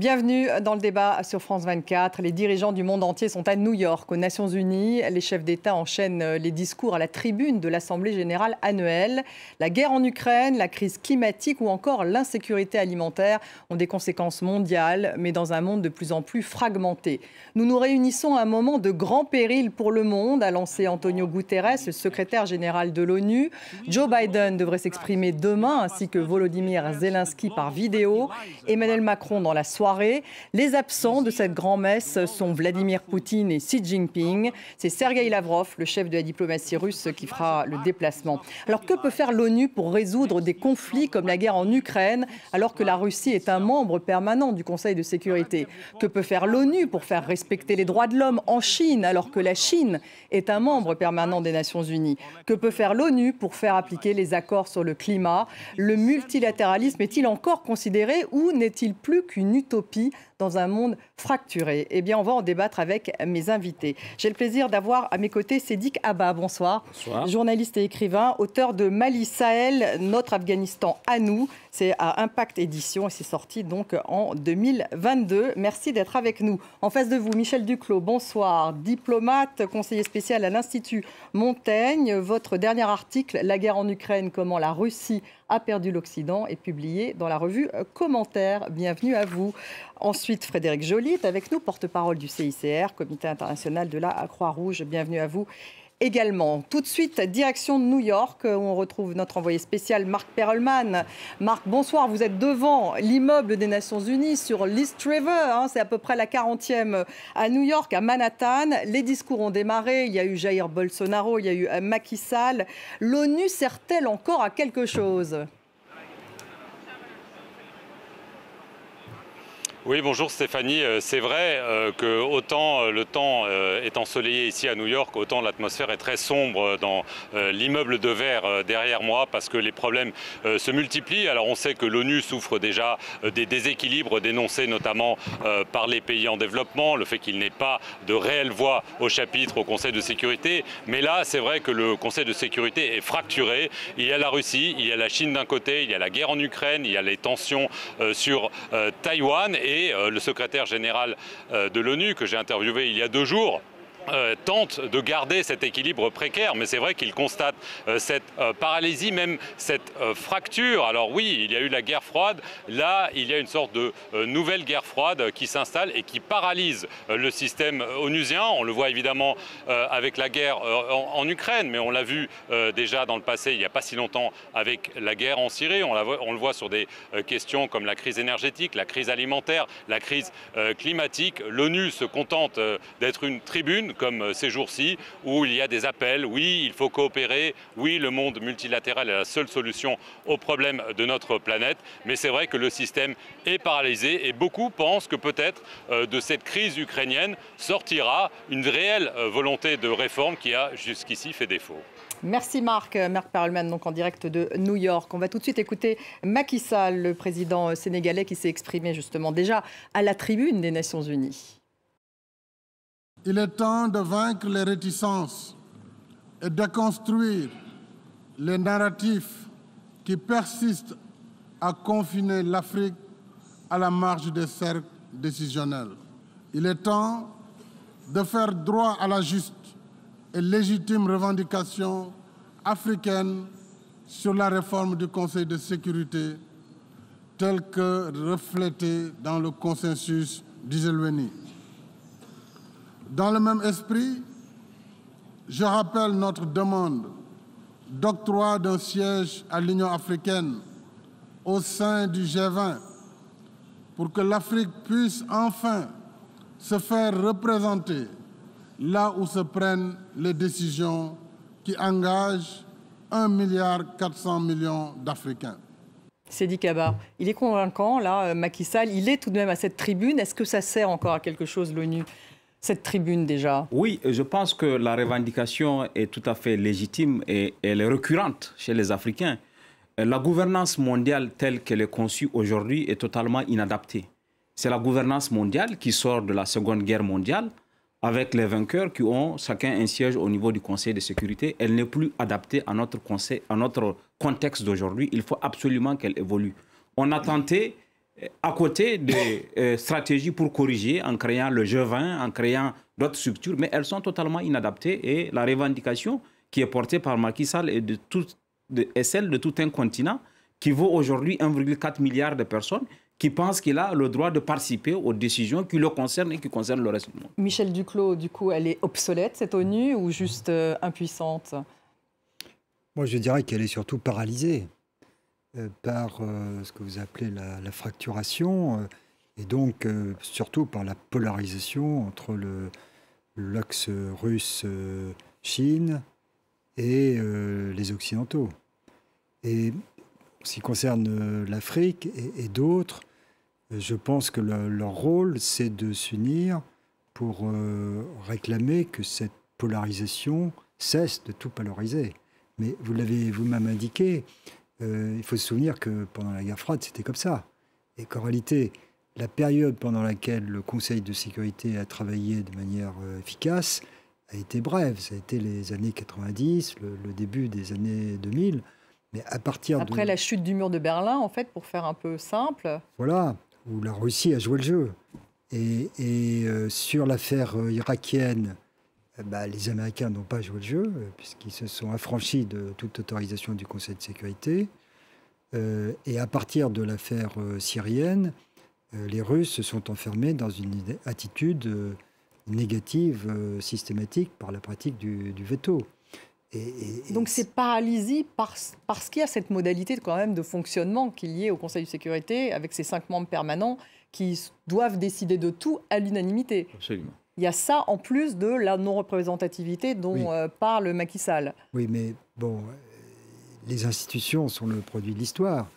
Bienvenue dans le débat sur France 24. Les dirigeants du monde entier sont à New York, aux Nations Unies. Les chefs d'État enchaînent les discours à la tribune de l'Assemblée générale annuelle. La guerre en Ukraine, la crise climatique ou encore l'insécurité alimentaire ont des conséquences mondiales, mais dans un monde de plus en plus fragmenté. Nous nous réunissons à un moment de grand péril pour le monde, a lancé Antonio Guterres, le secrétaire général de l'ONU. Joe Biden devrait s'exprimer demain, ainsi que Volodymyr Zelensky par vidéo. Emmanuel Macron dans la soirée. Les absents de cette grand-messe sont Vladimir Poutine et Xi Jinping. C'est Sergueï Lavrov, le chef de la diplomatie russe, qui fera le déplacement. Alors que peut faire l'ONU pour résoudre des conflits comme la guerre en Ukraine, alors que la Russie est un membre permanent du Conseil de sécurité? Que peut faire l'ONU pour faire respecter les droits de l'homme en Chine, alors que la Chine est un membre permanent des Nations Unies? Que peut faire l'ONU pour faire appliquer les accords sur le climat? Le multilatéralisme est-il encore considéré ou n'est-il plus qu'une utopie dans un monde fracturé? Eh bien, on va en débattre avec mes invités. J'ai le plaisir d'avoir à mes côtés Sédik Abba. Bonsoir. Bonsoir. Journaliste et écrivain, auteur de Mali Sahel, notre Afghanistan à nous. C'est à Impact Édition et c'est sorti donc en 2022. Merci d'être avec nous. En face de vous, Michel Duclos, bonsoir. Diplomate, conseiller spécial à l'Institut Montaigne. Votre dernier article, La guerre en Ukraine, comment la Russie a perdu l'Occident, est publié dans la revue Commentaires. Bienvenue à vous. Ensuite, Frédéric Joly est avec nous, porte-parole du CICR, Comité international de la Croix-Rouge. Bienvenue à vous également. Tout de suite, direction de New York, où on retrouve notre envoyé spécial Marc Perelman. Marc, bonsoir. Vous êtes devant l'immeuble des Nations Unies sur l'East River. C'est à peu près la 40e à New York, à Manhattan. Les discours ont démarré. Il y a eu Jair Bolsonaro, il y a eu Macky Sall. L'ONU sert-elle encore à quelque chose ? Oui, bonjour Stéphanie. C'est vrai que autant le temps est ensoleillé ici à New York, autant l'atmosphère est très sombre dans l'immeuble de verre derrière moi parce que les problèmes se multiplient. Alors on sait que l'ONU souffre déjà des déséquilibres dénoncés notamment par les pays en développement, le fait qu'il n'ait pas de réelle voix au chapitre au Conseil de sécurité. Mais là, c'est vrai que le Conseil de sécurité est fracturé. Il y a la Russie, il y a la Chine d'un côté, il y a la guerre en Ukraine, il y a les tensions sur Taïwan. Et le secrétaire général de l'ONU, que j'ai interviewé il y a 2 jours, tente de garder cet équilibre précaire, mais c'est vrai qu'il constate cette paralysie, même cette fracture. Alors oui, il y a eu la guerre froide, là il y a une sorte de nouvelle guerre froide qui s'installe et qui paralyse le système onusien. On le voit évidemment avec la guerre en Ukraine, mais on l'a vu déjà dans le passé, il n'y a pas si longtemps, avec la guerre en Syrie. On le voit sur des questions comme la crise énergétique, la crise alimentaire, la crise climatique. L'ONU se contente d'être une tribune, comme ces jours-ci, où il y a des appels, oui, il faut coopérer, oui, le monde multilatéral est la seule solution aux problèmes de notre planète, mais c'est vrai que le système est paralysé et beaucoup pensent que peut-être de cette crise ukrainienne sortira une réelle volonté de réforme qui a jusqu'ici fait défaut. Merci Marc. Marc Perelman, donc en direct de New York. On va tout de suite écouter Macky Sall, le président sénégalais, qui s'est exprimé justement déjà à la tribune des Nations Unies. Il est temps de vaincre les réticences et de construire les narratifs qui persistent à confiner l'Afrique à la marge des cercles décisionnels. Il est temps de faire droit à la juste et légitime revendication africaine sur la réforme du Conseil de sécurité telle que reflétée dans le consensus d'Iselweni. Dans le même esprit, je rappelle notre demande d'octroi d'un siège à l'Union africaine au sein du G20 pour que l'Afrique puisse enfin se faire représenter là où se prennent les décisions qui engagent 1,4 milliard d'Africains. Sédik Abba, il est convaincant, là, Macky Sall, il est tout de même à cette tribune. Est-ce que ça sert encore à quelque chose, l'ONU ? Cette tribune déjà? Oui, je pense que la revendication est tout à fait légitime et elle est récurrente chez les Africains. La gouvernance mondiale telle qu'elle est conçue aujourd'hui est totalement inadaptée. C'est la gouvernance mondiale qui sort de la Seconde Guerre mondiale avec les vainqueurs qui ont chacun un siège au niveau du Conseil de sécurité. Elle n'est plus adaptée à notre contexte d'aujourd'hui. Il faut absolument qu'elle évolue. On a tenté à côté des stratégies pour corriger en créant le G20, en créant d'autres structures, mais elles sont totalement inadaptées et la revendication qui est portée par Macky Sall est celle de tout un continent qui vaut aujourd'hui 1,4 milliard de personnes qui pensent qu'il a le droit de participer aux décisions qui le concernent et qui concernent le reste du monde. Michel Duclos, du coup, elle est obsolète, cette ONU, ou juste impuissante? Moi, je dirais qu'elle est surtout paralysée par ce que vous appelez la fracturation, et donc surtout par la polarisation entre l'axe russe-Chine et les Occidentaux. Et en ce qui concerne l'Afrique et d'autres, je pense que leur rôle, c'est de s'unir pour réclamer que cette polarisation cesse de tout polariser. Mais vous l'avez vous-même indiqué, il faut se souvenir que pendant la guerre froide, c'était comme ça. Et qu'en réalité, la période pendant laquelle le Conseil de sécurité a travaillé de manière efficace a été brève. Ça a été les années 90, le début des années 2000. Mais à partir Après la chute du mur de Berlin, en fait, pour faire un peu simple. Voilà, où la Russie a joué le jeu. Et sur l'affaire irakienne, les Américains n'ont pas joué le jeu, puisqu'ils se sont affranchis de toute autorisation du Conseil de sécurité. Et à partir de l'affaire syrienne, les Russes se sont enfermés dans une attitude négative systématique par la pratique du veto. Donc c'est paralysie parce qu'il y a cette modalité quand même de fonctionnement qu'il y ait au Conseil de sécurité avec ses 5 membres permanents qui doivent décider de tout à l'unanimité. Absolument. Il y a ça en plus de la non-représentativité dont parle Macky Sall. Oui, mais bon, les institutions sont le produit de l'histoire.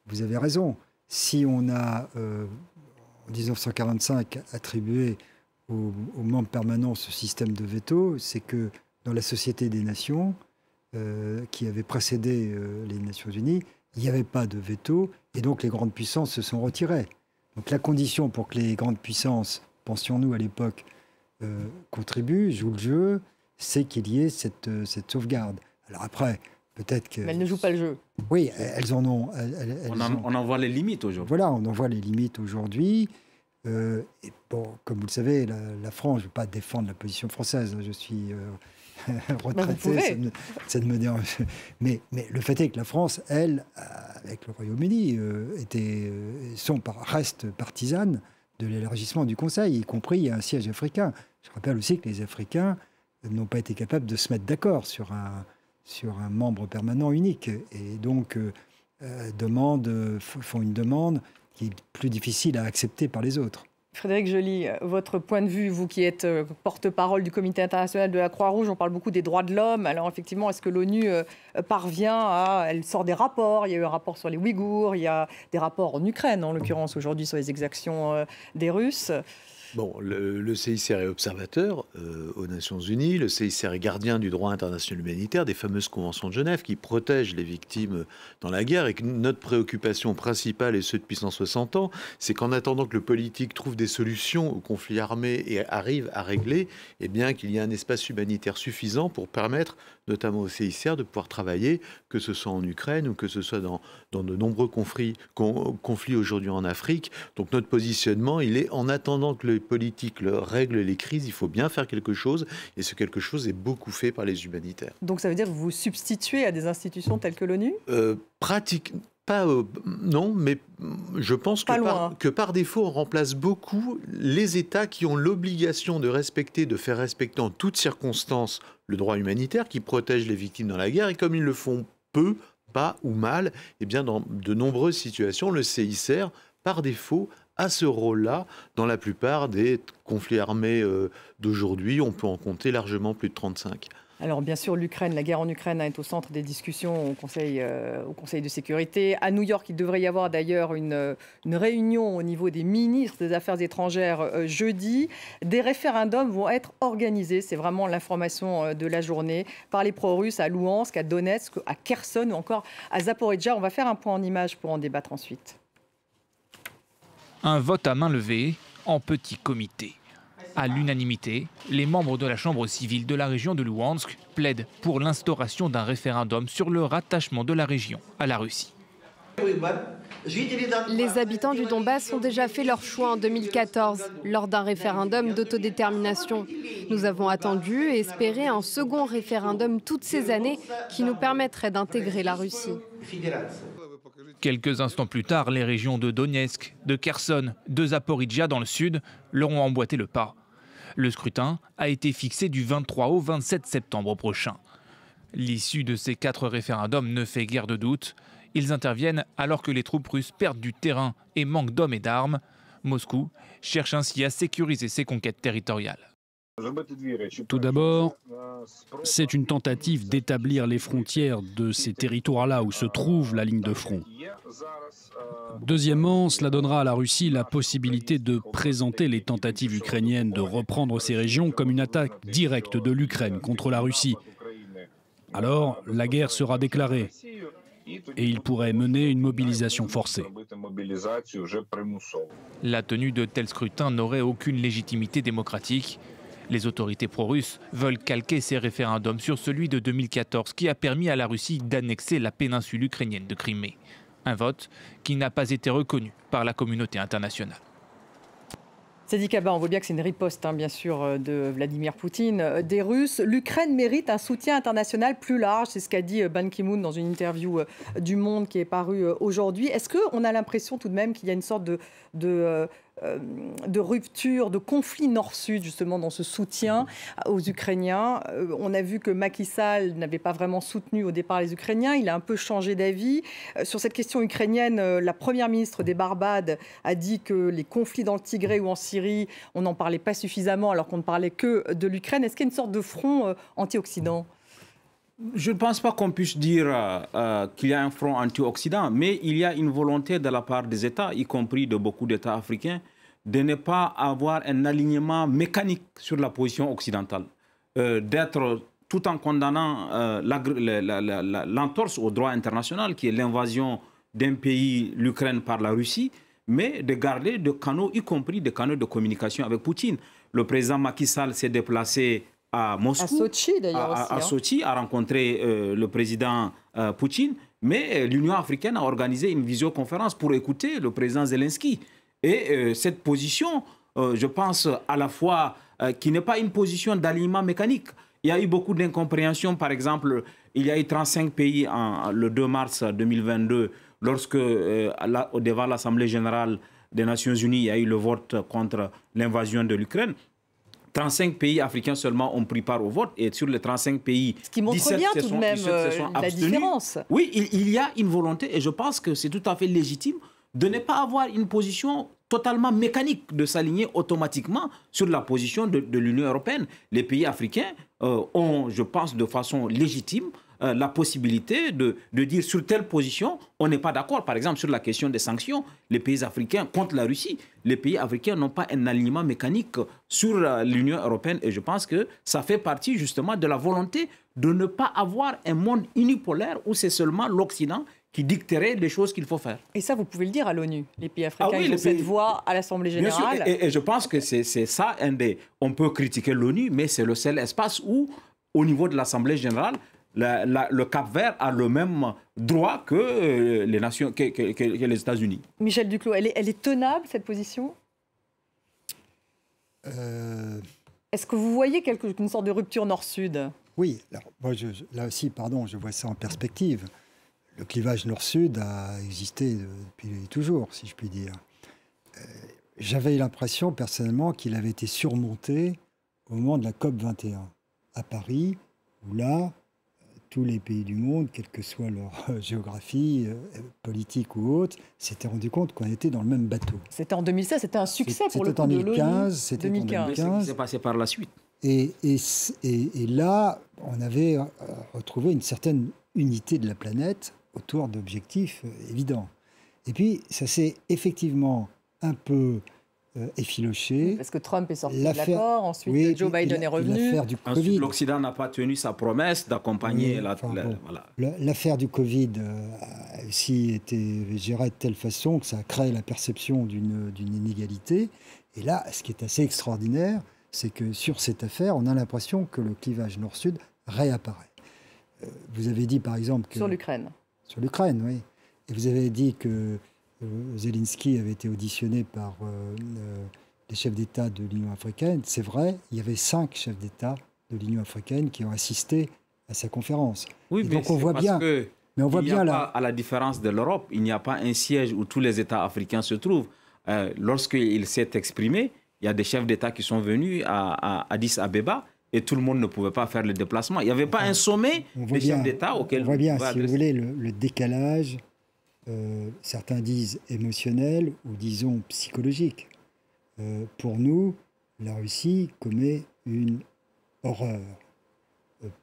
Vous avez raison. Si on a, en 1945, attribué aux membres permanents ce système de veto, c'est que dans la Société des Nations, qui avait précédé les Nations Unies, il n'y avait pas de veto, et donc les grandes puissances se sont retirées. Donc la condition pour que les grandes puissances, pensions-nous à l'époque, contribuent, jouent le jeu, c'est qu'il y ait cette sauvegarde. Alors après, peut-être que... Mais elles ne jouent pas le jeu. Oui, elles en ont... On en voit les limites aujourd'hui. Voilà, on en voit les limites aujourd'hui. Et bon, comme vous le savez, la France, je ne veux pas défendre la position française, je suis retraité, ça ne me dérange. Mais le fait est que la France, elle, avec le Royaume-Uni, reste partisane de l'élargissement du Conseil, y compris un siège africain. Je rappelle aussi que les Africains n'ont pas été capables de se mettre d'accord sur un membre permanent unique. Et donc, font une demande qui est plus difficile à accepter par les autres. Frédéric Joly, votre point de vue, vous qui êtes porte-parole du Comité international de la Croix-Rouge, on parle beaucoup des droits de l'homme. Alors effectivement, est-ce que l'ONU elle sort des rapports? Il y a eu un rapport sur les Ouïghours, il y a des rapports en Ukraine, en l'occurrence aujourd'hui, sur les exactions des Russes. Bon, le CICR est observateur aux Nations Unies. Le CICR est gardien du droit international humanitaire, des fameuses conventions de Genève qui protègent les victimes dans la guerre. Et que notre préoccupation principale, et ce depuis 160 ans, c'est qu'en attendant que le politique trouve des solutions au conflit armé et arrive à régler, eh bien qu'il y ait un espace humanitaire suffisant pour permettre, notamment au CICR, de pouvoir travailler, que ce soit en Ukraine ou que ce soit dans de nombreux conflits aujourd'hui en Afrique. Donc notre positionnement, il est en attendant que le politique règle les crises, il faut bien faire quelque chose, et ce quelque chose est beaucoup fait par les humanitaires. Donc ça veut dire que vous vous substituez à des institutions telles que l'ONU? Non, mais je pense que par défaut, on remplace beaucoup les États qui ont l'obligation de faire respecter en toutes circonstances le droit humanitaire qui protège les victimes dans la guerre, et comme ils le font peu, pas ou mal, eh bien dans de nombreuses situations, le CICR, par défaut, a ce rôle-là. Dans la plupart des conflits armés d'aujourd'hui, on peut en compter largement plus de 35. Alors bien sûr, la guerre en Ukraine est au centre des discussions au Conseil de sécurité. À New York, il devrait y avoir d'ailleurs une réunion au niveau des ministres des Affaires étrangères jeudi. Des référendums vont être organisés, c'est vraiment l'information de la journée, par les pro-russes à Louhansk, à Donetsk, à Kherson ou encore à Zaporijjia. On va faire un point en images pour en débattre ensuite. Un vote à main levée en petit comité. À l'unanimité, les membres de la Chambre civile de la région de Louhansk plaident pour l'instauration d'un référendum sur le rattachement de la région à la Russie. Les habitants du Donbass ont déjà fait leur choix en 2014, lors d'un référendum d'autodétermination. Nous avons attendu et espéré un second référendum toutes ces années qui nous permettrait d'intégrer la Russie. Quelques instants plus tard, les régions de Donetsk, de Kherson, de Zaporijia dans le sud leur ont emboîté le pas. Le scrutin a été fixé du 23 au 27 septembre prochain. L'issue de ces 4 référendums ne fait guère de doute. Ils interviennent alors que les troupes russes perdent du terrain et manquent d'hommes et d'armes. Moscou cherche ainsi à sécuriser ses conquêtes territoriales. Tout d'abord, c'est une tentative d'établir les frontières de ces territoires-là où se trouve la ligne de front. Deuxièmement, cela donnera à la Russie la possibilité de présenter les tentatives ukrainiennes de reprendre ces régions comme une attaque directe de l'Ukraine contre la Russie. Alors, la guerre sera déclarée et il pourrait mener une mobilisation forcée. La tenue de tels scrutins n'aurait aucune légitimité démocratique. Les autorités pro-russes veulent calquer ces référendums sur celui de 2014 qui a permis à la Russie d'annexer la péninsule ukrainienne de Crimée. Un vote qui n'a pas été reconnu par la communauté internationale. Sadi Kaba, on voit bien que c'est une riposte, bien sûr, de Vladimir Poutine, des Russes. L'Ukraine mérite un soutien international plus large, c'est ce qu'a dit Ban Ki-moon dans une interview du Monde qui est parue aujourd'hui. Est-ce qu'on a l'impression tout de même qu'il y a une sorte de rupture, de conflit nord-sud justement dans ce soutien aux Ukrainiens? On a vu que Macky Sall n'avait pas vraiment soutenu au départ les Ukrainiens, il a un peu changé d'avis. Sur cette question ukrainienne, la première ministre des Barbades a dit que les conflits dans le Tigré ou en Syrie, on n'en parlait pas suffisamment alors qu'on ne parlait que de l'Ukraine. Est-ce qu'il y a une sorte de front anti-Occident ? Je ne pense pas qu'on puisse dire qu'il y a un front anti-Occident, mais il y a une volonté de la part des États, y compris de beaucoup d'États africains, de ne pas avoir un alignement mécanique sur la position occidentale. D'être, tout en condamnant l'entorse au droit international, qui est l'invasion d'un pays, l'Ukraine, par la Russie, mais de garder des canaux, y compris des canaux de communication avec Poutine. Le président Macky Sall s'est déplacé à Moscou, à Sochi d'ailleurs aussi. À Sochi, a rencontré le président Poutine, mais l'Union africaine a organisé une visioconférence pour écouter le président Zelensky. Et cette position, je pense à la fois qui n'est pas une position d'alignement mécanique. Il y a eu beaucoup d'incompréhension. Par exemple, il y a eu 35 pays le 2 mars 2022, lorsque devant l'Assemblée générale des Nations Unies, il y a eu le vote contre l'invasion de l'Ukraine. 35 pays africains seulement ont pris part au vote, et sur les 35 pays, ce qui montre bien tout de même la différence. Oui, il y a une volonté, et je pense que c'est tout à fait légitime de ne pas avoir une position totalement mécanique, de s'aligner automatiquement sur la position de l'Union européenne. Les pays africains ont, je pense, de façon légitime, la possibilité de dire sur telle position, on n'est pas d'accord. Par exemple, sur la question des sanctions, les pays africains contre la Russie, les pays africains n'ont pas un alignement mécanique sur l'Union européenne. Et je pense que ça fait partie justement de la volonté de ne pas avoir un monde unipolaire où c'est seulement l'Occident qui dicterait les choses qu'il faut faire. Et ça, vous pouvez le dire à l'ONU. Les pays africains, ils ont cette voix à l'Assemblée générale. Bien sûr, et je pense que c'est ça, on peut critiquer l'ONU, mais c'est le seul espace où, au niveau de l'Assemblée générale, le Cap-Vert a le même droit que les nations, que les États-Unis. Michel Duclos, elle est tenable, cette position ? Est-ce que vous voyez une sorte de rupture nord-sud ? Oui, alors, moi, là aussi, je vois ça en perspective. Le clivage nord-sud a existé depuis toujours, si je puis dire. J'avais l'impression, personnellement, qu'il avait été surmonté au moment de la COP21 à Paris, où là, tous les pays du monde, quelle que soit leur géographie, politique ou autre, s'étaient rendu compte qu'on était dans le même bateau. C'était en 2016, c'était un succès pour le coup de l'ONU. C'était en 2015. C'est ce qui s'est passé par la suite. Et là, on avait retrouvé une certaine unité de la planète autour d'objectifs évidents. Et puis, ça s'est effectivement un peu effiloché. Parce que Trump est sorti de l'accord, ensuite Joe Biden est revenu. Ensuite, l'Occident n'a pas tenu sa promesse d'accompagner l'affaire du Covid a aussi été gérée de telle façon que ça a créé la perception d'une inégalité. Et là, ce qui est assez extraordinaire, c'est que sur cette affaire, on a l'impression que le clivage nord-sud réapparaît. Vous avez dit, par exemple, que... Sur l'Ukraine. Sur l'Ukraine, oui. Et vous avez dit que Zelensky avait été auditionné par les chefs d'État de l'Union africaine. C'est vrai, il y avait 5 chefs d'État de l'Union africaine qui ont assisté à sa conférence. Oui, mais donc on voit bien. Mais on voit bien là. À la différence de l'Europe, il n'y a pas un siège où tous les États africains se trouvent. Lorsqu'il s'est exprimé, il y a des chefs d'État qui sont venus à Addis Abeba et tout le monde ne pouvait pas faire le déplacement. Il n'y avait pas un sommet des chefs d'État auquel... On voit bien, si vous voulez, le décalage, certains disent émotionnel ou disons psychologique. Pour nous, la Russie commet une horreur.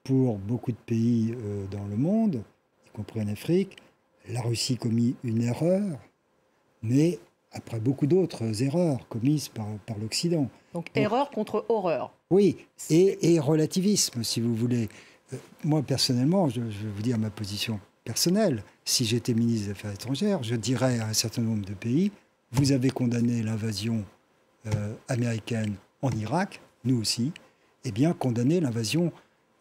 Pour beaucoup de pays dans le monde, y compris en Afrique, la Russie commet une erreur, mais après beaucoup d'autres erreurs commises par l'Occident. Donc erreur contre horreur. Oui, et relativisme, si vous voulez. Moi, personnellement, je vais vous dire ma position personnelle. Si j'étais ministre des Affaires étrangères, je dirais à un certain nombre de pays, vous avez condamné l'invasion américaine en Irak, nous aussi, eh bien condamnez l'invasion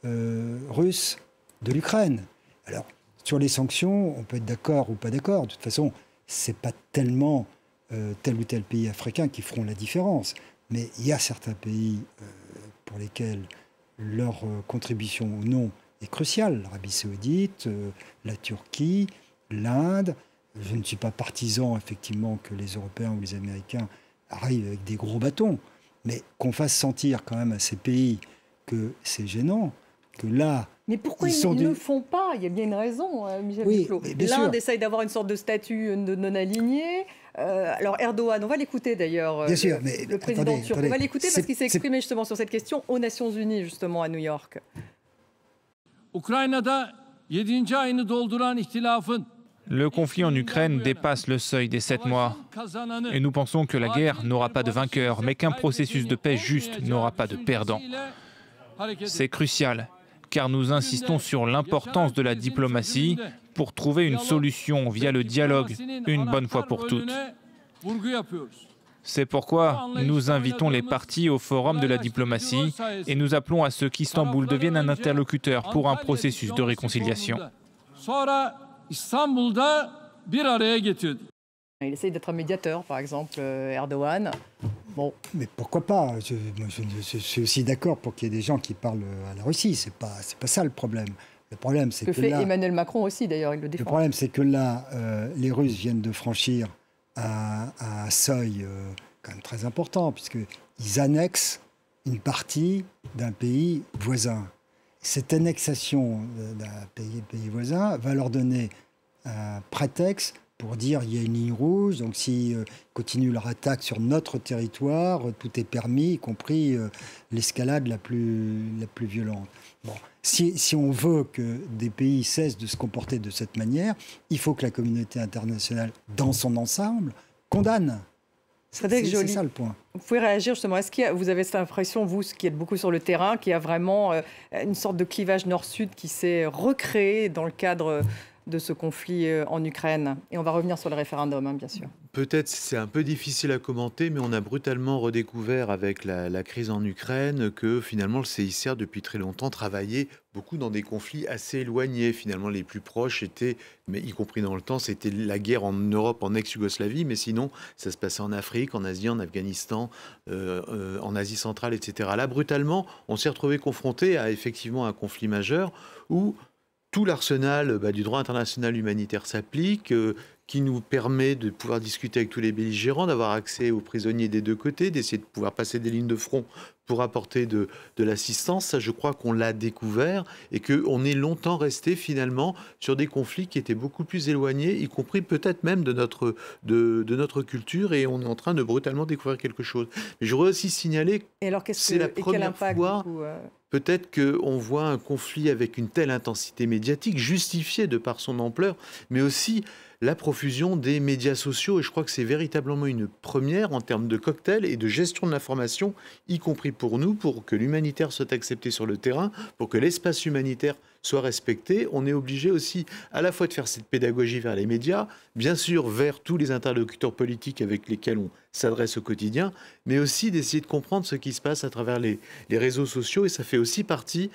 russe de l'Ukraine. Alors, sur les sanctions, on peut être d'accord ou pas d'accord. De toute façon, c'est pas tellement tel ou tel pays africain qui feront la différence. Mais il y a certains pays pour lesquels leur contribution ou non est cruciale. L'Arabie saoudite, la Turquie, l'Inde. Je ne suis pas partisan, effectivement, que les Européens ou les Américains arrivent avec des gros bâtons. Mais qu'on fasse sentir quand même à ces pays que c'est gênant, que là... Mais pourquoi ils ne le font pas? Il y a bien une raison, Michel Duclos. L'Inde essaye d'avoir une sorte de statut de non-aligné. Alors Erdogan, on va l'écouter d'ailleurs, le président turc. On va l'écouter parce qu'il s'est exprimé justement sur cette question aux Nations Unies, justement à New York. Le conflit en Ukraine dépasse le seuil des 7 mois. Et nous pensons que la guerre n'aura pas de vainqueur, mais qu'un processus de paix juste n'aura pas de perdant. C'est crucial, car nous insistons sur l'importance de la diplomatie pour trouver une solution via le dialogue, une bonne fois pour toutes. C'est pourquoi nous invitons les parties au forum de la diplomatie et nous appelons à ce qu'Istanbul devienne un interlocuteur pour un processus de réconciliation. Il essaye d'être un médiateur, par exemple, Erdogan. Bon. Mais pourquoi pas? Je suis aussi d'accord pour qu'il y ait des gens qui parlent à la Russie. C'est pas ça le problème. Le problème, c'est que fait là, Emmanuel Macron aussi, d'ailleurs, il le défend. Le problème, c'est que là, les Russes viennent de franchir un seuil quand même très important, puisqu'ils annexent une partie d'un pays voisin. Cette annexation d'un pays voisin va leur donner un prétexte pour dire qu'il y a une ligne rouge, donc s'ils continuent leur attaque sur notre territoire, tout est permis, y compris l'escalade la plus violente. Bon, si on veut que des pays cessent de se comporter de cette manière, il faut que la communauté internationale, dans son ensemble, condamne. C'est ça le point. Vous pouvez réagir justement. Est-ce que vous avez cette impression, vous qui êtes beaucoup sur le terrain, qu'il y a vraiment une sorte de clivage nord-sud qui s'est recréé dans le cadre de ce conflit en Ukraine? Et on va revenir sur le référendum, bien sûr. Peut-être c'est un peu difficile à commenter, mais on a brutalement redécouvert avec la crise en Ukraine que finalement le CICR depuis très longtemps travaillait beaucoup dans des conflits assez éloignés. Finalement les plus proches étaient, mais y compris dans le temps, c'était la guerre en Europe, en ex-Yougoslavie, mais sinon ça se passait en Afrique, en Asie, en Afghanistan, en Asie centrale, etc. Là brutalement, on s'est retrouvé confronté à effectivement un conflit majeur où tout l'arsenal du droit international humanitaire s'applique, qui nous permet de pouvoir discuter avec tous les belligérants, d'avoir accès aux prisonniers des deux côtés, d'essayer de pouvoir passer des lignes de front pour apporter de l'assistance. Ça, je crois qu'on l'a découvert et qu'on est longtemps resté finalement sur des conflits qui étaient beaucoup plus éloignés, y compris peut-être même de notre culture, et on est en train de brutalement découvrir quelque chose. Mais je voudrais aussi signaler que c'est la première fois... Peut-être qu'on voit un conflit avec une telle intensité médiatique, justifié de par son ampleur, mais aussi la profusion des médias sociaux. Et je crois que c'est véritablement une première en termes de cocktail et de gestion de l'information, y compris pour nous, pour que l'humanitaire soit accepté sur le terrain, pour que l'espace humanitaire soit respecté. On est obligé aussi à la fois de faire cette pédagogie vers les médias, bien sûr vers tous les interlocuteurs politiques avec lesquels on s'adresse au quotidien, mais aussi d'essayer de comprendre ce qui se passe à travers les réseaux sociaux. Et ça fait aussi partie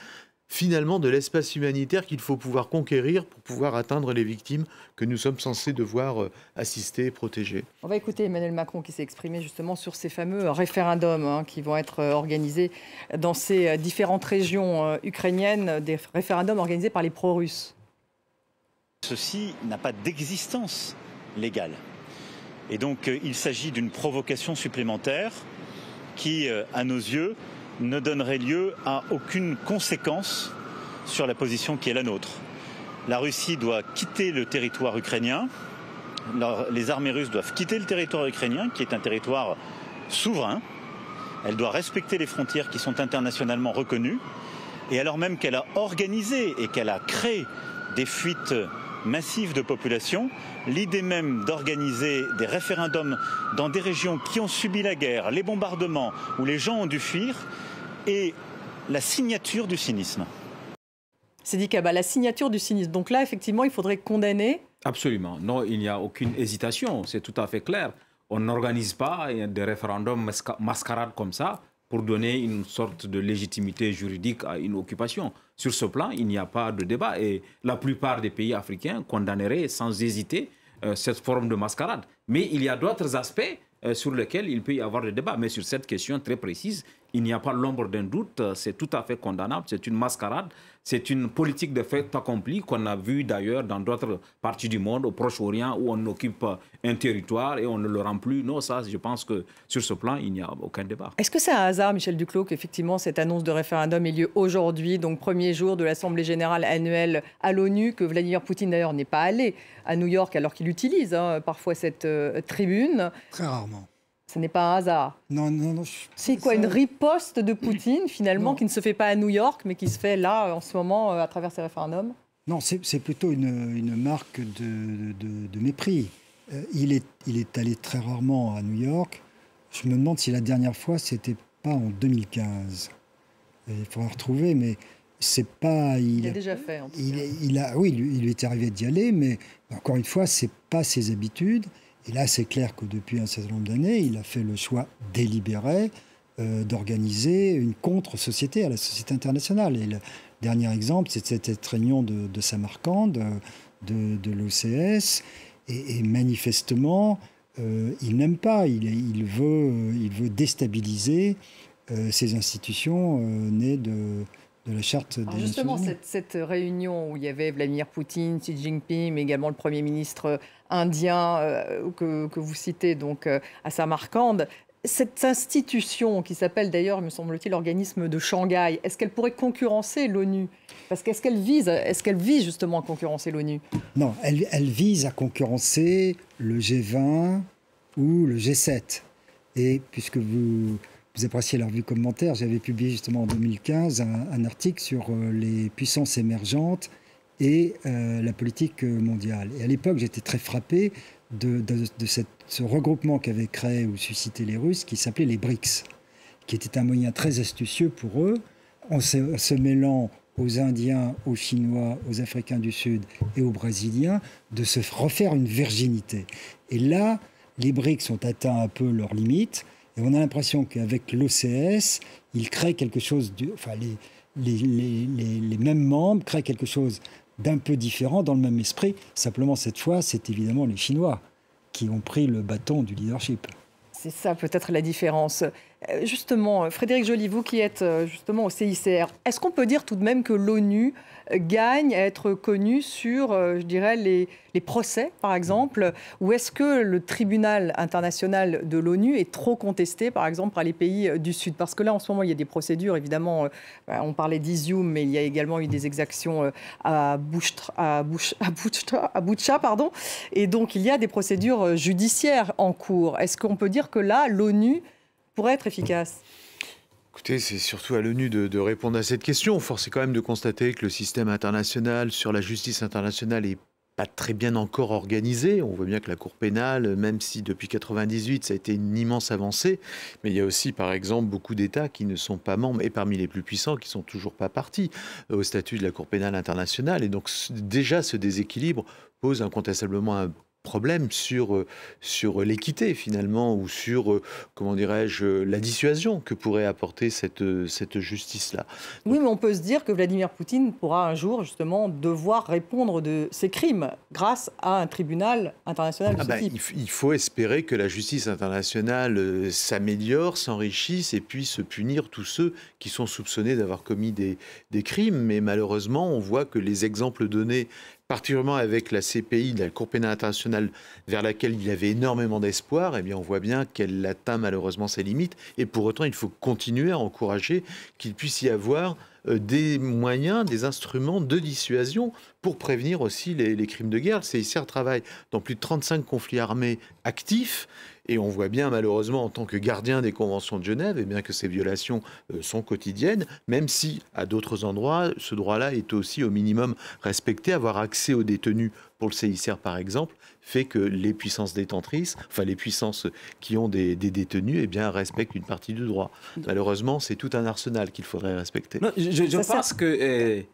finalement de l'espace humanitaire qu'il faut pouvoir conquérir pour pouvoir atteindre les victimes que nous sommes censés devoir assister et protéger. On va écouter Emmanuel Macron qui s'est exprimé justement sur ces fameux référendums qui vont être organisés dans ces différentes régions ukrainiennes, des référendums organisés par les pro-russes. Ceci n'a pas d'existence légale. Et donc il s'agit d'une provocation supplémentaire qui, à nos yeux, ne donnerait lieu à aucune conséquence sur la position qui est la nôtre. La Russie doit quitter le territoire ukrainien, les armées russes doivent quitter le territoire ukrainien, qui est un territoire souverain. Elle doit respecter les frontières qui sont internationalement reconnues. Et alors même qu'elle a organisé et qu'elle a créé des fuites massives de population, l'idée même d'organiser des référendums dans des régions qui ont subi la guerre, les bombardements, où les gens ont dû fuir, est la signature du cynisme. Sidi Kaba, la signature du cynisme. Donc là, effectivement, il faudrait condamner. Absolument. Non, il n'y a aucune hésitation. C'est tout à fait clair. On n'organise pas des référendums mascarades comme ça pour donner une sorte de légitimité juridique à une occupation. Sur ce plan, il n'y a pas de débat. Et la plupart des pays africains condamneraient sans hésiter cette forme de mascarade. Mais il y a d'autres aspects sur lesquels il peut y avoir des débats. Mais sur cette question très précise, il n'y a pas l'ombre d'un doute. C'est tout à fait condamnable. C'est une mascarade. C'est une politique de fait accomplie qu'on a vu d'ailleurs dans d'autres parties du monde, au Proche-Orient, où on occupe un territoire et on ne le rend plus. Non, ça, je pense que sur ce plan, il n'y a aucun débat. Est-ce que c'est un hasard, Michel Duclos, qu'effectivement cette annonce de référendum ait lieu aujourd'hui, donc premier jour de l'Assemblée générale annuelle à l'ONU, que Vladimir Poutine d'ailleurs n'est pas allé à New York alors qu'il utilise parfois cette tribune? Très rarement. Ce n'est pas un hasard. Non. C'est quoi, une riposte de Poutine, finalement, qui ne se fait pas à New York, mais qui se fait là, en ce moment, à travers ces référendums? Non, c'est plutôt une marque de mépris. Il est allé très rarement à New York. Je me demande si la dernière fois, c'était pas en 2015. Il faudra retrouver, mais c'est pas... Il a déjà fait, en tout cas. Oui, il lui est arrivé d'y aller, mais encore une fois, c'est pas ses habitudes. Et là, c'est clair que depuis un certain nombre d'années, il a fait le choix délibéré d'organiser une contre-société à la société internationale. Et le dernier exemple, c'est cette réunion de Samarcande, de l'OCS. Et manifestement, il n'aime pas. Il veut déstabiliser ces institutions nées de la charte des Nations Unies. Justement, cette réunion où il y avait Vladimir Poutine, Xi Jinping, mais également le Premier ministre indien que vous citez donc à Samarcande, cette institution qui s'appelle d'ailleurs, me semble-t-il, l'organisme de Shanghai, est-ce qu'elle pourrait concurrencer l'ONU? Parce qu'est-ce qu'elle vise justement à concurrencer l'ONU? Non, elle vise à concurrencer le G20 ou le G7. Et puisque vous appréciez leur vue commentaire, j'avais publié justement en 2015 un article sur les puissances émergentes et la politique mondiale. Et à l'époque, j'étais très frappé de ce regroupement qu'avaient créé ou suscité les Russes, qui s'appelait les BRICS, qui était un moyen très astucieux pour eux, en se mêlant aux Indiens, aux Chinois, aux Africains du Sud et aux Brésiliens, de se refaire une virginité. Et là, les BRICS ont atteint un peu leurs limites. Et on a l'impression qu'avec l'OCS, ils créent quelque chose, les mêmes membres créent quelque chose d'un peu différent, dans le même esprit. Simplement, cette fois, c'est évidemment les Chinois qui ont pris le bâton du leadership. C'est ça peut-être la différence. Justement, Frédéric Joly, vous qui êtes justement au CICR, est-ce qu'on peut dire tout de même que l'ONU gagne à être connue sur, je dirais, les procès, par exemple, ou est-ce que le tribunal international de l'ONU est trop contesté, par exemple, par les pays du Sud? Parce que là, en ce moment, il y a des procédures, évidemment, on parlait d'Izium, mais il y a également eu des exactions à Boutcha, pardon, et donc il y a des procédures judiciaires en cours. Est-ce qu'on peut dire que là, l'ONU pourrait être efficace? Écoutez, c'est surtout à l'ONU de répondre à cette question. Force est quand même de constater que le système international sur la justice internationale est pas très bien encore organisé. On voit bien que la Cour pénale, même si depuis 1998, ça a été une immense avancée, mais il y a aussi, par exemple, beaucoup d'États qui ne sont pas membres, et parmi les plus puissants, qui ne sont toujours pas partis au statut de la Cour pénale internationale. Et donc, déjà, ce déséquilibre pose incontestablement un problème sur l'équité finalement, ou sur, comment dirais-je, la dissuasion que pourrait apporter cette justice-là. Oui, mais on peut se dire que Vladimir Poutine pourra un jour justement devoir répondre de ses crimes grâce à un tribunal international de ce type. Il faut espérer que la justice internationale s'améliore, s'enrichisse et puisse punir tous ceux qui sont soupçonnés d'avoir commis des crimes. Mais malheureusement, on voit que les exemples donnés, particulièrement avec la CPI, la Cour pénale internationale, vers laquelle il y avait énormément d'espoir, eh bien on voit bien qu'elle atteint malheureusement ses limites. Et pour autant, il faut continuer à encourager qu'il puisse y avoir des moyens, des instruments de dissuasion pour prévenir aussi les crimes de guerre. Le CICR travaille dans plus de 35 conflits armés actifs. Et on voit bien, malheureusement, en tant que gardien des conventions de Genève, eh bien, que ces violations sont quotidiennes, même si, à d'autres endroits, ce droit-là est aussi au minimum respecté. Avoir accès aux détenus pour le CICR, par exemple, fait que les puissances détentrices, enfin les puissances qui ont des détenus, eh bien, respectent une partie du droit. Malheureusement, c'est tout un arsenal qu'il faudrait respecter. Non, je pense qu'il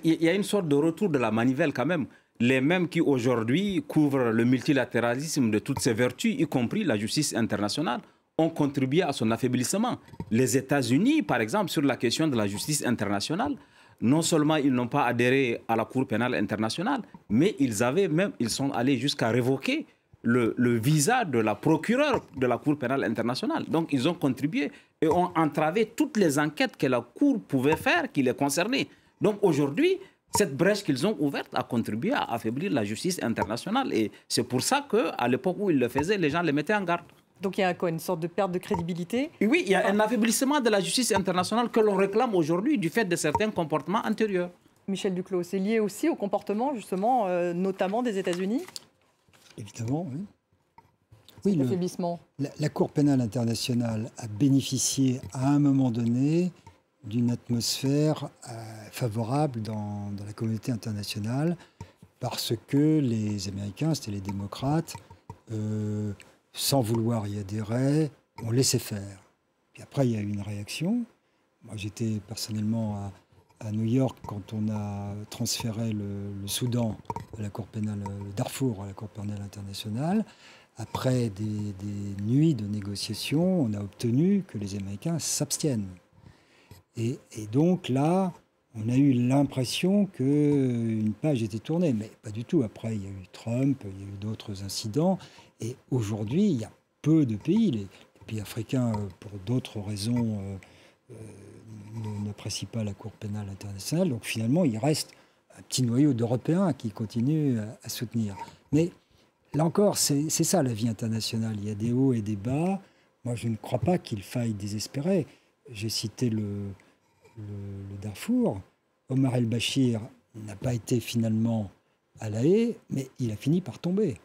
y a une sorte de retour de la manivelle quand même. Les mêmes qui aujourd'hui couvrent le multilatéralisme de toutes ses vertus, y compris la justice internationale, ont contribué à son affaiblissement. Les États-Unis, par exemple, sur la question de la justice internationale, non seulement ils n'ont pas adhéré à la Cour pénale internationale, mais ils sont allés jusqu'à révoquer le visa de la procureure de la Cour pénale internationale. Donc ils ont contribué et ont entravé toutes les enquêtes que la Cour pouvait faire qui les concernaient. Donc aujourd'hui, cette brèche qu'ils ont ouverte a contribué à affaiblir la justice internationale. Et c'est pour ça qu'à l'époque où ils le faisaient, les gens les mettaient en garde. Donc il y a quoi, une sorte de perte de crédibilité? Et oui, il y a un affaiblissement de la justice internationale que l'on réclame aujourd'hui du fait de certains comportements antérieurs. Michel Duclos, c'est lié aussi au comportement, justement, notamment des États-Unis? Évidemment, oui. Oui, l'affaiblissement. La Cour pénale internationale a bénéficié à un moment donné d'une atmosphère favorable dans la communauté internationale parce que les Américains, c'était les démocrates, sans vouloir y adhérer, ont laissé faire. Puis après, il y a eu une réaction. Moi, j'étais personnellement à New York quand on a transféré le Soudan à la Cour pénale, le Darfour à la Cour pénale internationale. Après des nuits de négociations, on a obtenu que les Américains s'abstiennent. Et donc là, on a eu l'impression qu'une page était tournée, mais pas du tout. Après, il y a eu Trump, il y a eu d'autres incidents. Et aujourd'hui, il y a peu de pays. Les pays africains, pour d'autres raisons, n'apprécient pas la Cour pénale internationale. Donc finalement, il reste un petit noyau d'Européens qui continuent à soutenir. Mais là encore, c'est ça la vie internationale. Il y a des hauts et des bas. Moi, je ne crois pas qu'il faille désespérer. J'ai cité le Darfour. Omar el-Bashir n'a pas été finalement à La Haye, mais il a fini par tomber.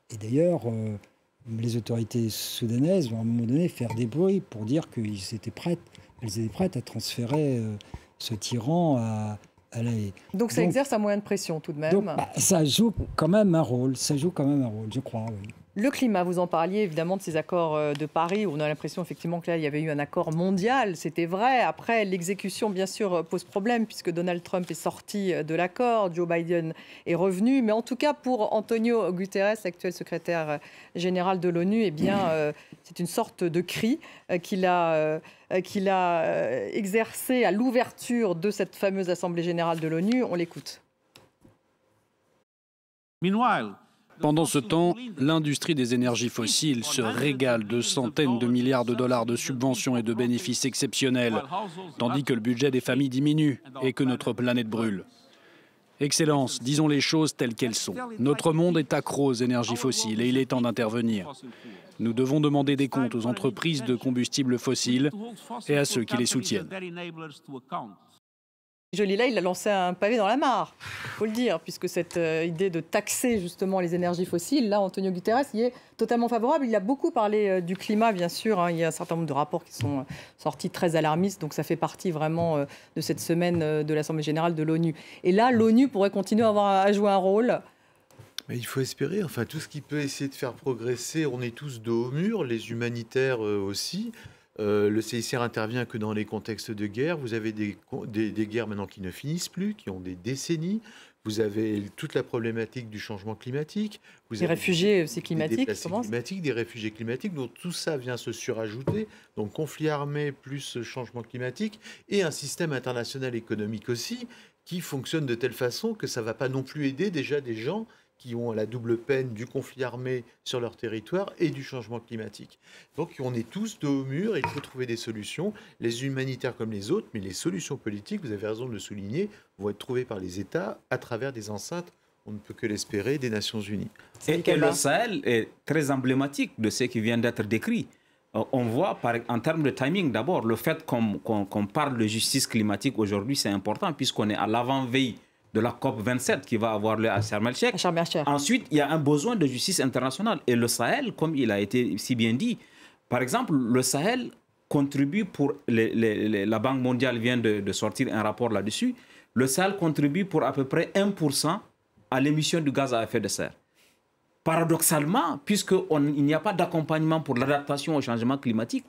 Et d'ailleurs, les autorités soudanaises vont à un moment donné faire des bruits pour dire qu'elles étaient prêtes à transférer ce tyran à La Haye. Donc ça exerce un moyen de pression tout de même. Donc, ça joue quand même un rôle, je crois. Oui. Le climat, vous en parliez évidemment de ces accords de Paris, où on a l'impression effectivement que là, il y avait eu un accord mondial, c'était vrai. Après, l'exécution, bien sûr, pose problème, puisque Donald Trump est sorti de l'accord, Joe Biden est revenu. Mais en tout cas, pour Antonio Guterres, actuel secrétaire général de l'ONU, eh bien, c'est une sorte de cri qu'il a exercé à l'ouverture de cette fameuse Assemblée générale de l'ONU. On l'écoute. Pendant ce temps, l'industrie des énergies fossiles se régale de centaines de milliards de dollars de subventions et de bénéfices exceptionnels, tandis que le budget des familles diminue et que notre planète brûle. Excellence, disons les choses telles qu'elles sont. Notre monde est accro aux énergies fossiles et il est temps d'intervenir. Nous devons demander des comptes aux entreprises de combustibles fossiles et à ceux qui les soutiennent. Joly, là, il a lancé un pavé dans la mare, il faut le dire, puisque cette idée de taxer justement les énergies fossiles, là, Antonio Guterres y est totalement favorable. Il a beaucoup parlé du climat, bien sûr. Il y a un certain nombre de rapports qui sont sortis très alarmistes, donc ça fait partie vraiment de cette semaine de l'Assemblée générale de l'ONU. Et là, l'ONU pourrait continuer à jouer un rôle. Mais il faut espérer, enfin, tout ce qui peut essayer de faire progresser, on est tous dos au mur, les humanitaires aussi. Le CICR intervient que dans les contextes de guerre. Vous avez des guerres maintenant qui ne finissent plus, qui ont des décennies. Vous avez toute la problématique du changement climatique. Des réfugiés aussi climatiques. Des réfugiés climatiques. Donc tout ça vient se surajouter. Donc conflit armé plus changement climatique et un système international économique aussi qui fonctionne de telle façon que ça ne va pas non plus aider déjà des gens qui ont la double peine du conflit armé sur leur territoire et du changement climatique. Donc on est tous dos au mur et il faut trouver des solutions, les humanitaires comme les autres, mais les solutions politiques, vous avez raison de le souligner, vont être trouvées par les États à travers des enceintes, on ne peut que l'espérer, des Nations Unies. Et le Sahel est très emblématique de ce qui vient d'être décrit. On voit, en termes de timing, d'abord, le fait qu'on parle de justice climatique aujourd'hui, c'est important puisqu'on est à l'avant-veille de la COP27 qui va avoir lieu à Sharm el-Sheikh. Ensuite, il y a un besoin de justice internationale. Et le Sahel, comme il a été si bien dit, par exemple, le Sahel contribue pour... la Banque mondiale vient de sortir un rapport là-dessus. Le Sahel contribue pour à peu près 1% à l'émission du gaz à effet de serre. Paradoxalement, puisqu'il n'y a pas d'accompagnement pour l'adaptation au changement climatique,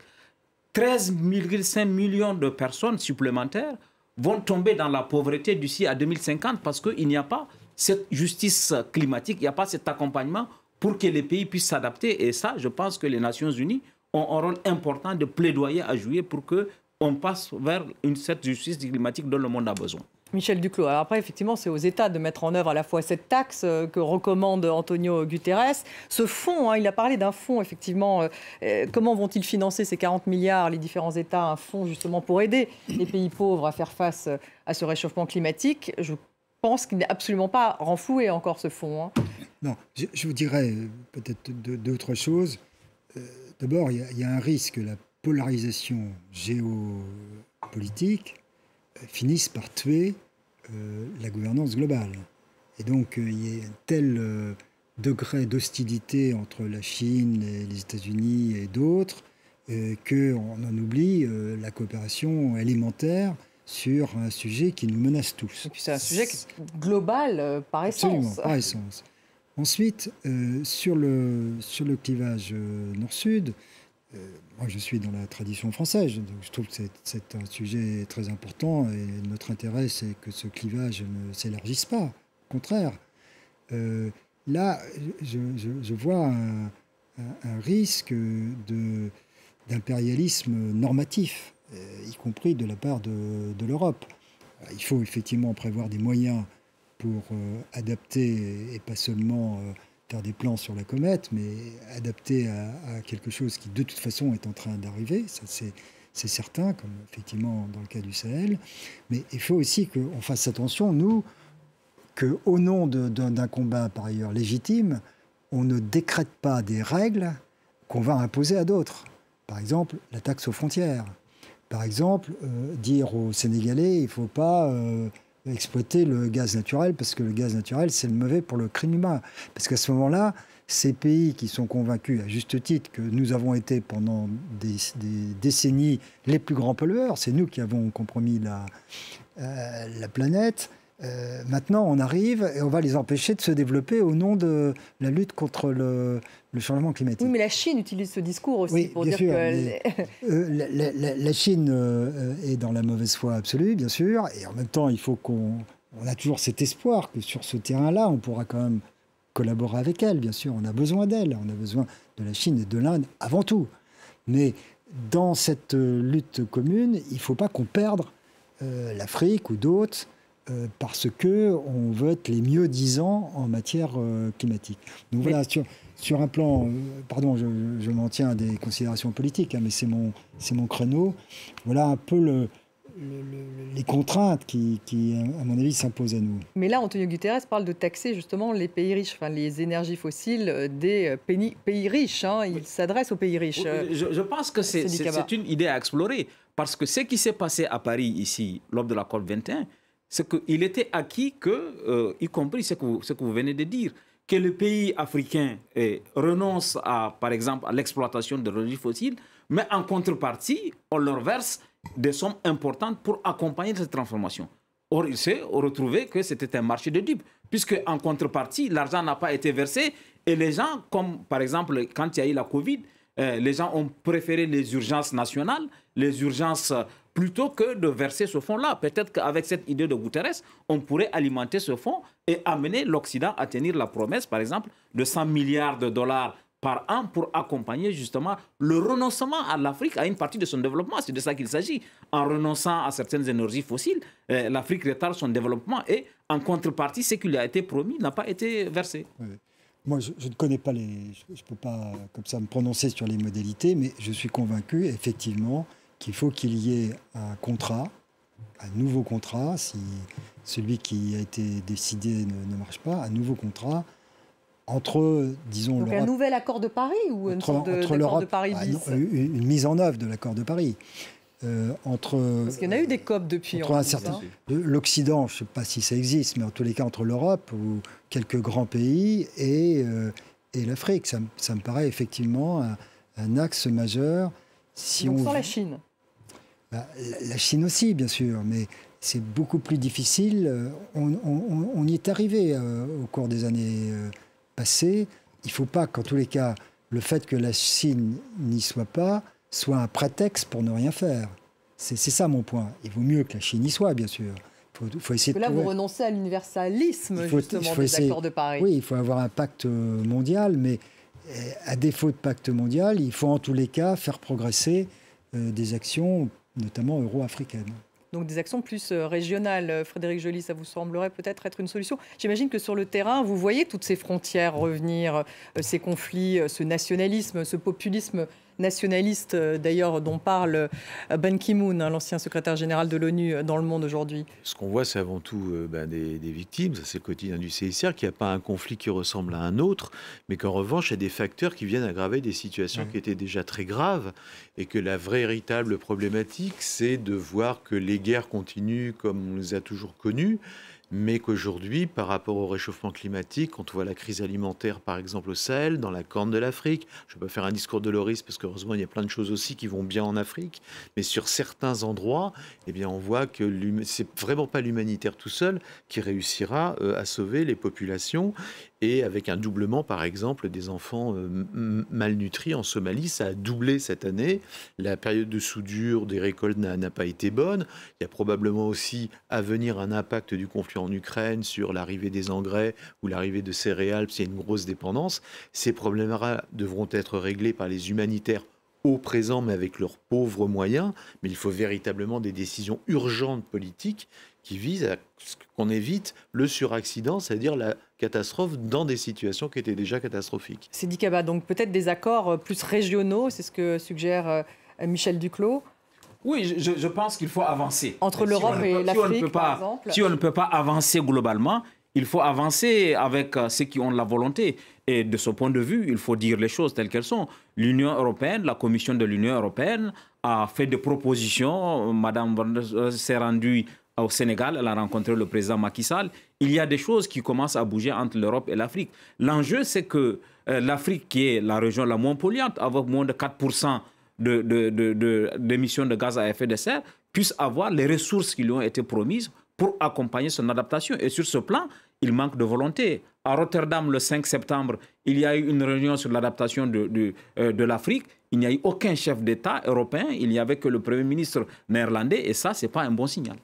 13,5 millions de personnes supplémentaires vont tomber dans la pauvreté d'ici à 2050 parce qu'il n'y a pas cette justice climatique, il n'y a pas cet accompagnement pour que les pays puissent s'adapter. Et ça, je pense que les Nations Unies ont un rôle important de plaidoyer à jouer pour qu'on passe vers cette justice climatique dont le monde a besoin. Michel Duclos. Alors après, effectivement, c'est aux États de mettre en œuvre à la fois cette taxe que recommande Antonio Guterres. Ce fonds, il a parlé d'un fonds, effectivement. Comment vont-ils financer ces 40 milliards, les différents États, un fonds justement pour aider les pays pauvres à faire face à ce réchauffement climatique? Je pense qu'il n'est absolument pas renfloué encore ce fonds. Non, je vous dirais peut-être d'autres choses. D'abord, il y a un risque, la polarisation géopolitique finissent par tuer la gouvernance globale. Et donc, il y a un tel degré d'hostilité entre la Chine, les États-Unis et d'autres, qu'on en oublie la coopération élémentaire sur un sujet qui nous menace tous. Et puis c'est un sujet global par essence. Absolument, par essence. Ensuite, sur le clivage nord-sud, moi, je suis dans la tradition française, donc je trouve que c'est un sujet très important et notre intérêt, c'est que ce clivage ne s'élargisse pas. Au contraire, là, je vois un risque d'impérialisme normatif, y compris de la part de l'Europe. Il faut effectivement prévoir des moyens pour adapter et pas seulement... faire des plans sur la comète, mais adapté à quelque chose qui, de toute façon, est en train d'arriver. Ça, c'est certain, comme effectivement dans le cas du Sahel. Mais il faut aussi qu'on fasse attention, nous, qu'au nom d'un combat, par ailleurs, légitime, on ne décrète pas des règles qu'on va imposer à d'autres. Par exemple, la taxe aux frontières. Par exemple, dire aux Sénégalais, il ne faut pas... exploiter le gaz naturel, parce que le gaz naturel, c'est le mauvais pour le crime humain. Parce qu'à ce moment-là, ces pays qui sont convaincus, à juste titre, que nous avons été pendant des décennies les plus grands pollueurs, c'est nous qui avons compromis la planète, maintenant on arrive et on va les empêcher de se développer au nom de la lutte contre le changement climatique. Oui, mais la Chine utilise ce discours aussi pour dire que... La Chine est dans la mauvaise foi absolue, bien sûr, et en même temps, il faut qu'on a toujours cet espoir que sur ce terrain-là, on pourra quand même collaborer avec elle, bien sûr. On a besoin d'elle, on a besoin de la Chine et de l'Inde avant tout. Mais dans cette lutte commune, il ne faut pas qu'on perde l'Afrique ou d'autres, parce qu'on veut être les mieux-disants en matière climatique. Donc voilà, sur un plan... pardon, je m'en tiens à des considérations politiques, mais c'est mon créneau. Voilà un peu les contraintes qui, à mon avis, s'imposent à nous. Mais là, Antonio Guterres parle de taxer justement les pays riches, enfin les énergies fossiles des pays riches. Il s'adresse aux pays riches. Je pense que c'est une idée à explorer, parce que ce qui s'est passé à Paris, ici, lors de la COP21, c'est qu'il était acquis que, y compris ce que vous venez de dire, que les pays africains renoncent par exemple, à l'exploitation de l'énergie fossile, mais en contrepartie, on leur verse des sommes importantes pour accompagner cette transformation. Or, il s'est retrouvé que c'était un marché de dupes, puisque en contrepartie, l'argent n'a pas été versé et les gens, comme par exemple quand il y a eu la Covid, Les gens ont préféré les urgences nationales, les urgences plutôt que de verser ce fonds-là. Peut-être qu'avec cette idée de Guterres, on pourrait alimenter ce fonds et amener l'Occident à tenir la promesse, par exemple, de 100 milliards de dollars par an pour accompagner justement le renoncement à l'Afrique à une partie de son développement. C'est de ça qu'il s'agit. En renonçant à certaines énergies fossiles, l'Afrique retarde son développement et en contrepartie, ce qui lui a été promis n'a pas été versé. Oui. Moi, je ne connais pas je ne peux pas comme ça me prononcer sur les modalités, mais je suis convaincu effectivement qu'il faut qu'il y ait un contrat, un nouveau contrat, si celui qui a été décidé ne marche pas, un nouveau contrat entre, disons, donc un nouvel accord de Paris ou une sorte d'accord de Paris bis une mise en œuvre de l'accord de Paris. Parce qu'il y en a eu des COP depuis. L'Occident, je ne sais pas si ça existe, mais en tous les cas entre l'Europe ou quelques grands pays et l'Afrique. Ça me paraît effectivement un axe majeur. Donc sans la Chine. La Chine aussi, bien sûr, mais c'est beaucoup plus difficile. On y est arrivé au cours des années passées. Il ne faut pas qu'en tous les cas, le fait que la Chine n'y soit pas soit un prétexte pour ne rien faire. C'est ça mon point. Il vaut mieux que la Chine y soit, bien sûr. Faut essayer là, vous renoncez à l'universalisme, justement, des accords de Paris. Oui, il faut avoir un pacte mondial, mais à défaut de pacte mondial, il faut en tous les cas faire progresser des actions, notamment euro-africaines. Donc des actions plus régionales. Frédéric Joly, ça vous semblerait peut-être être une solution? J'imagine que sur le terrain, vous voyez toutes ces frontières revenir, ces conflits, ce nationalisme, ce populisme nationaliste, d'ailleurs, dont parle Ban Ki-moon, l'ancien secrétaire général de l'ONU dans le monde aujourd'hui. Ce qu'on voit, c'est avant tout des victimes. Ça, c'est le quotidien du CICR, qu'il n'y a pas un conflit qui ressemble à un autre, mais qu'en revanche, il y a des facteurs qui viennent aggraver des situations qui étaient déjà très graves, et que la véritable problématique, c'est de voir que les guerres continuent comme on les a toujours connues, mais qu'aujourd'hui, par rapport au réchauffement climatique, quand on voit la crise alimentaire, par exemple au Sahel, dans la Corne de l'Afrique, je ne vais pas faire un discours doloriste parce qu'heureusement, il y a plein de choses aussi qui vont bien en Afrique, mais sur certains endroits, eh bien, on voit que c'est vraiment pas l'humanitaire tout seul qui réussira à sauver les populations. Et avec un doublement, par exemple, des enfants malnutris en Somalie, ça a doublé cette année. La période de soudure des récoltes n'a pas été bonne. Il y a probablement aussi à venir un impact du conflit en Ukraine sur l'arrivée des engrais ou l'arrivée de céréales, parce qu'il y a une grosse dépendance. Ces problèmes-là devront être réglés par les humanitaires au présent, mais avec leurs pauvres moyens. Mais il faut véritablement des décisions urgentes politiques qui visent à ce qu'on évite le suraccident, c'est-à-dire la catastrophe dans des situations qui étaient déjà catastrophiques. Sidi Kaba, donc peut-être des accords plus régionaux, c'est ce que suggère Michel Duclos. Oui, je pense qu'il faut avancer. Entre l'Europe et l'Afrique, par exemple. Si on ne peut pas avancer globalement, il faut avancer avec ceux qui ont la volonté. Et de ce point de vue, il faut dire les choses telles qu'elles sont. L'Union européenne, la Commission de l'Union européenne a fait des propositions. Madame s'est rendue au Sénégal, elle a rencontré le président Macky Sall. Il y a des choses qui commencent à bouger entre l'Europe et l'Afrique. L'enjeu, c'est que l'Afrique, qui est la région la moins polluante, avec moins de 4% d'émissions de gaz à effet de serre, puisse avoir les ressources qui lui ont été promises pour accompagner son adaptation. Et sur ce plan, il manque de volonté. À Rotterdam, le 5 septembre, il y a eu une réunion sur l'adaptation de l'Afrique. Il n'y a eu aucun chef d'État européen. Il n'y avait que le Premier ministre néerlandais. Et ça, ce n'est pas un bon signal.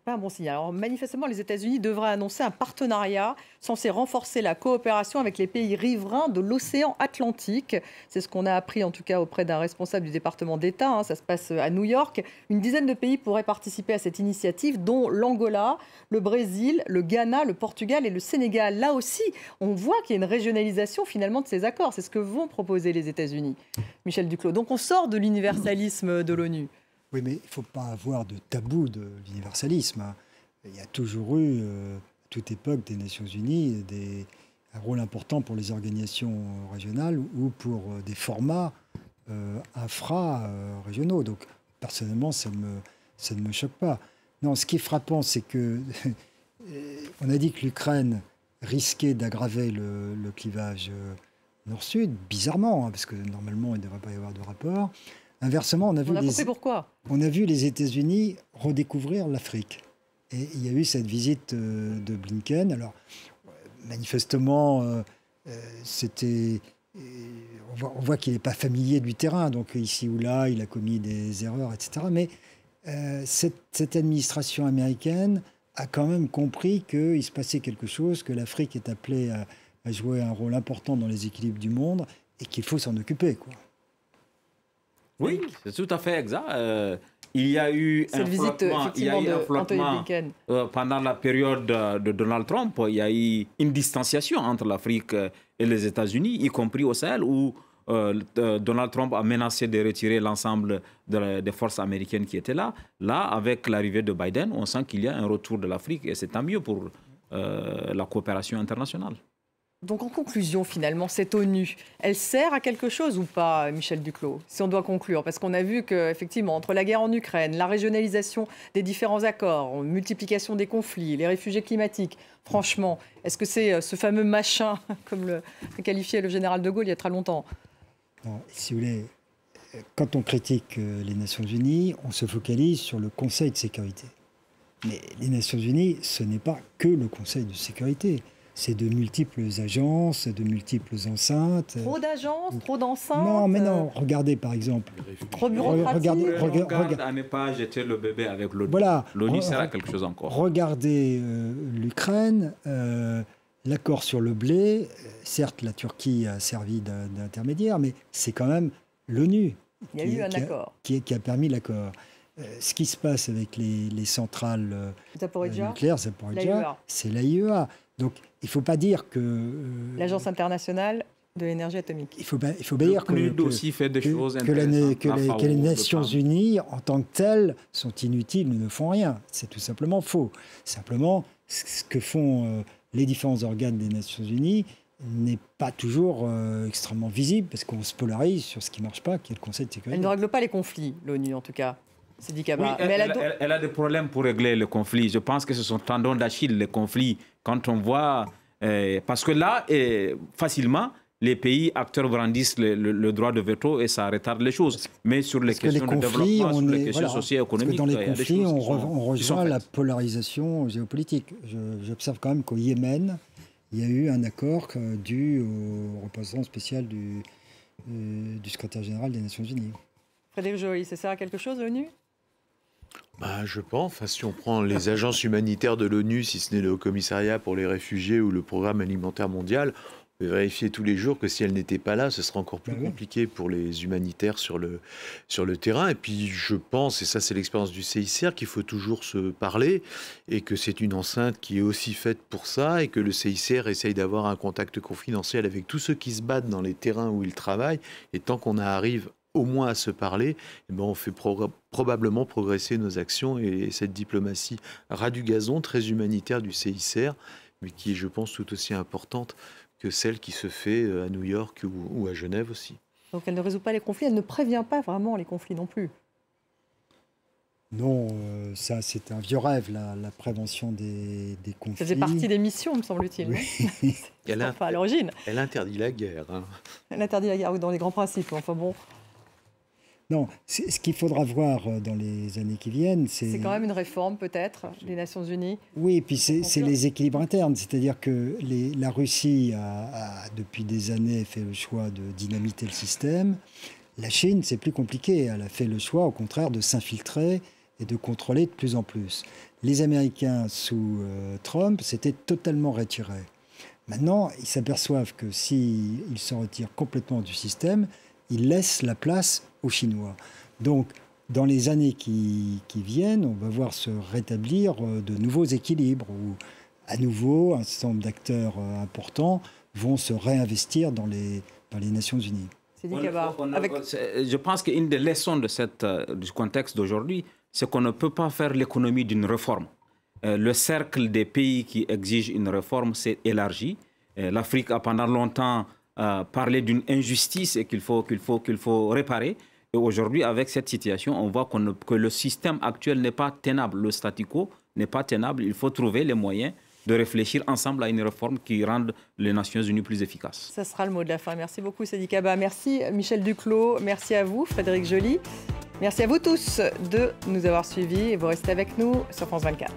Pas un bon signal. Alors, manifestement, les États-Unis devraient annoncer un partenariat censé renforcer la coopération avec les pays riverains de l'océan Atlantique. C'est ce qu'on a appris, en tout cas, auprès d'un responsable du département d'État. Ça se passe à New York. Une dizaine de pays pourraient participer à cette initiative, dont l'Angola, le Brésil, le Ghana, le Portugal et le Sénégal. Là aussi, on voit qu'il y a une régionalisation, finalement, de ces accords. C'est ce que vont proposer les États-Unis. Michel Duclos. Donc, on sort de l'universalisme de l'ONU. Oui, mais il ne faut pas avoir de tabou de l'universalisme. Il y a toujours eu, à toute époque, des Nations Unies, un rôle important pour les organisations régionales ou pour des formats infra-régionaux. Donc, personnellement, ça ne me choque pas. Non, ce qui est frappant, c'est que on a dit que l'Ukraine risquait d'aggraver le clivage nord-sud, bizarrement, parce que normalement, il ne devrait pas y avoir de rapport. Inversement, on a vu les États-Unis redécouvrir l'Afrique. Et il y a eu cette visite de Blinken. Alors, manifestement, c'était on voit qu'il n'est pas familier du terrain, donc ici ou là, il a commis des erreurs, etc. Mais cette administration américaine a quand même compris qu'il se passait quelque chose, que l'Afrique est appelée à jouer un rôle important dans les équilibres du monde et qu'il faut s'en occuper, quoi. Oui, c'est tout à fait exact. Il y a eu un flottement pendant la période de Donald Trump. Il y a eu une distanciation entre l'Afrique et les États-Unis, y compris au Sahel, où Donald Trump a menacé de retirer l'ensemble des forces américaines qui étaient là. Là, avec l'arrivée de Biden, on sent qu'il y a un retour de l'Afrique et c'est tant mieux pour la coopération internationale. Donc en conclusion, finalement, cette ONU, elle sert à quelque chose ou pas, Michel Duclos, si on doit conclure? Parce qu'on a vu qu'effectivement, entre la guerre en Ukraine, la régionalisation des différents accords, multiplication des conflits, les réfugiés climatiques, franchement, est-ce que c'est ce fameux machin, comme le qualifiait le général de Gaulle il y a très longtemps? Non, si vous voulez, quand on critique les Nations Unies, on se focalise sur le Conseil de sécurité. Mais les Nations Unies, ce n'est pas que le Conseil de sécurité. C'est de multiples agences, de multiples enceintes. Trop d'agences, trop d'enceintes. Non, mais non. Regardez, par exemple. Trop bureaucratique. Regarde à ne pas jeter le bébé avec l'eau. Voilà. L'ONU sert à quelque chose encore. Regardez l'Ukraine, l'accord sur le blé. Certes, la Turquie a servi d'intermédiaire, mais c'est quand même l'ONU qui a permis l'accord. Ce qui se passe avec les centrales nucléaires, Zaporijjia, c'est l'AIEA. Donc, il ne faut pas dire que... L'Agence internationale de l'énergie atomique. Il faut pas dire que les Nations Unies, en tant que telles, sont inutiles, ne font rien. C'est tout simplement faux. Simplement, ce que font les différents organes des Nations Unies n'est pas toujours extrêmement visible, parce qu'on se polarise sur ce qui ne marche pas, qui est le Conseil de sécurité. Elle ne règle pas les conflits, l'ONU, en tout cas. Oui, elle a des problèmes pour régler le conflit. Je pense que ce sont tendons d'Achille, les conflits. Quand on voit... parce que là, facilement, les pays acteurs brandissent le droit de veto et ça retarde les choses. Mais sur les questions de développement, sur les questions socio-économiques... Dans les conflits, on rejoint la polarisation géopolitique. J'observe quand même qu'au Yémen, il y a eu un accord dû au représentant spécial du secrétaire général des Nations Unies. Frédéric Joly, ça sert à quelque chose, l'ONU ? Je pense, si on prend les agences humanitaires de l'ONU, si ce n'est le Haut-Commissariat pour les réfugiés ou le Programme alimentaire mondial, on peut vérifier tous les jours que si elles n'étaient pas là, ce serait encore plus compliqué pour les humanitaires sur le terrain. Et puis je pense, et ça c'est l'expérience du CICR, qu'il faut toujours se parler et que c'est une enceinte qui est aussi faite pour ça et que le CICR essaye d'avoir un contact confidentiel avec tous ceux qui se battent dans les terrains où ils travaillent. Et tant qu'on arrive au moins à se parler, on fait probablement progresser nos actions et cette diplomatie ras du gazon, très humanitaire du CICR, mais qui est, je pense, tout aussi importante que celle qui se fait à New York ou à Genève aussi. Donc elle ne résout pas les conflits, elle ne prévient pas vraiment les conflits non plus. Non, ça c'est un vieux rêve, la prévention des conflits. Ça faisait partie des missions, me semble-t-il. Oui. À l'origine. Elle interdit la guerre. Elle interdit la guerre, dans les grands principes. Enfin bon... Non, ce qu'il faudra voir dans les années qui viennent, c'est... C'est quand même une réforme, peut-être, des Nations Unies. Oui, et puis c'est les équilibres internes. C'est-à-dire que la Russie a, depuis des années, fait le choix de dynamiter le système. La Chine, c'est plus compliqué. Elle a fait le choix, au contraire, de s'infiltrer et de contrôler de plus en plus. Les Américains, sous Trump, s'étaient totalement retirés. Maintenant, ils s'aperçoivent que s'ils se retirent complètement du système, ils laissent la place aux Chinois. Donc, dans les années qui viennent, on va voir se rétablir de nouveaux équilibres où, à nouveau, un certain nombre d'acteurs importants vont se réinvestir dans les Nations Unies. Je pense qu'une des leçons du contexte d'aujourd'hui, c'est qu'on ne peut pas faire l'économie d'une réforme. Le cercle des pays qui exigent une réforme s'est élargi. L'Afrique a pendant longtemps parlé d'une injustice et qu'il faut réparer. Et aujourd'hui, avec cette situation, on voit que le système actuel n'est pas tenable. Le statu quo n'est pas tenable. Il faut trouver les moyens de réfléchir ensemble à une réforme qui rende les Nations Unies plus efficaces. Ça sera le mot de la fin. Merci beaucoup, Seydi Kaba. Merci, Michel Duclos. Merci à vous, Frédéric Joly. Merci à vous tous de nous avoir suivis et vous restez avec nous sur France 24.